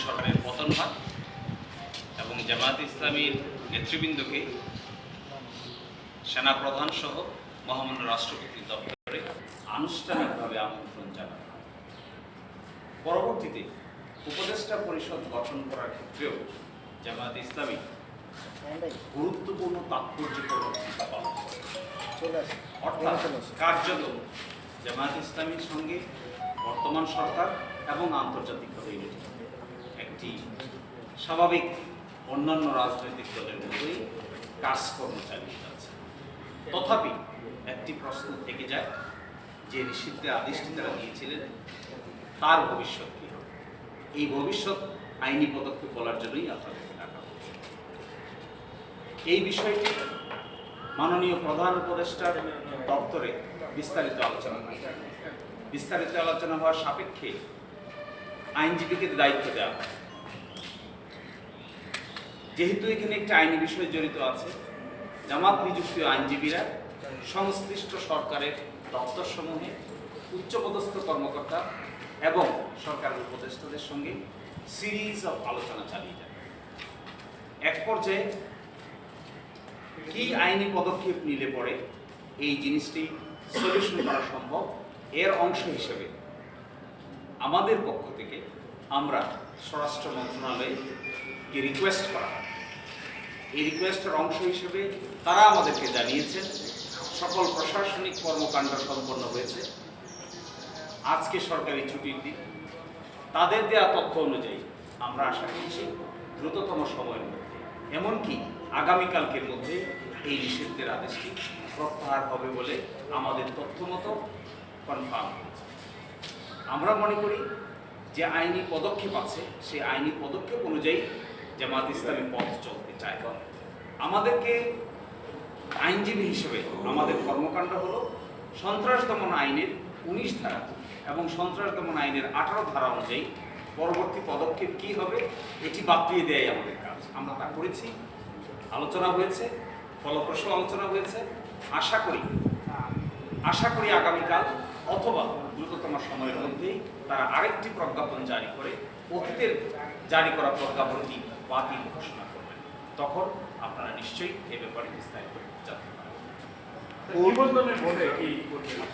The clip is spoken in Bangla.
সরকারের পতন হয় এবং জামায়াতে ইসলামীর নেতৃবৃন্দকে সেনাপ্রধান সহ মহামান্য রাষ্ট্রপতির দপ্তরে আনুষ্ঠানিকভাবে আমন্ত্রণ জানানো হয়। পরবর্তীতে উপদেষ্টা পরিষদ গঠন করার ক্ষেত্রেও জামায়াতে ইসলামী গুরুত্বপূর্ণ তাৎপর্যপূর্ণ ভূমিকা পালন করে। অর্থাৎ কার্যত জামায়াতে ইসলামীর সঙ্গে বর্তমান সরকার এবং আন্তর্জাতিকভাবে একটি স্বাভাবিক অন্যান্য রাজনৈতিক দলের মধ্যেই কাজকর্ম চালিয়ে যাচ্ছে। তথাপি একটি প্রশ্ন থেকে যায় যে নিষিদ্ধের আদেশটি তারা দিয়েছিলেন তার ভবিষ্যৎ কী হবে। এই ভবিষ্যৎ আইনি পদক্ষেপ বলার জন্যই আপনাদেরকে ডাকা হচ্ছে। এই বিষয়টি মাননীয় প্রধান উপদেষ্টার দপ্তরে বিস্তারিত আলোচনা হয়। বিস্তারিত আলোচনা হওয়ার সাপেক্ষে আইনজীবীকে দায়িত্ব দেওয়া হয়। যেহেতু এখানে একটি আইনি বিষয় জড়িত আছে, জামাত নিযুক্ত আইনজীবীরা সংশ্লিষ্ট সরকারের দপ্তরসমূহে উচ্চপদস্থ কর্মকর্তা এবং সরকারের উপদেষ্টাদের সঙ্গে সিরিজ অফ আলোচনা চালিয়ে যায়। এক পর্যায়ে কি আইনি পদক্ষেপ নিলে পরে এই জিনিসটি সলিউশন করা সম্ভব, এর অংশ হিসেবে আমাদের পক্ষ থেকে আমরা স্বরাষ্ট্র মন্ত্রণালয়কে রিকোয়েস্ট করা হয়। এই রিকোয়েস্টের অংশ হিসেবে তারা আমাদেরকে জানিয়েছেন সকল প্রশাসনিক কর্মকাণ্ড সম্পন্ন হয়েছে, আজকে সরকারি ছুটির দিন। তাদের দেওয়া তথ্য অনুযায়ী আমরা আশা করছি দ্রুততম সময়ের মধ্যে, এমনকি আগামীকালকের মধ্যে এই নিষিদ্ধের আদেশটি প্রত্যাহার হবে বলে আমাদের তথ্য মতো কনফার্ম হয়েছে। আমরা মনে করি যে আইনি পদক্ষেপ আছে, সেই আইনি পদক্ষেপ অনুযায়ী জামায়াত ইসলামী পথ চলতে চায়। আমাদেরকে আইনজীবী হিসেবে আমাদের কর্মকাণ্ড হলো সন্ত্রাস দমন আইনের 19 ধারা এবং সন্ত্রাস দমন আইনের 18 ধারা অনুযায়ী পরবর্তী পদক্ষেপ কী হবে এটি বাতলিয়ে দেয় আমাদের কাজ। আমরা তা করেছি, আলোচনা হয়েছে, ফলপ্রসূ আলোচনা হয়েছে। আশা করি আগামীকাল অথবা দ্রুততম সময়ের মধ্যেই তারা আরেকটি প্রজ্ঞাপন জারি করে অতীতের জারি করা প্রজ্ঞাপনটি বাতিল ঘোষণা করবেন। তখন আপনারা নিশ্চয়ই এ ব্যাপারে বিস্তারিত জানতে পারবেন।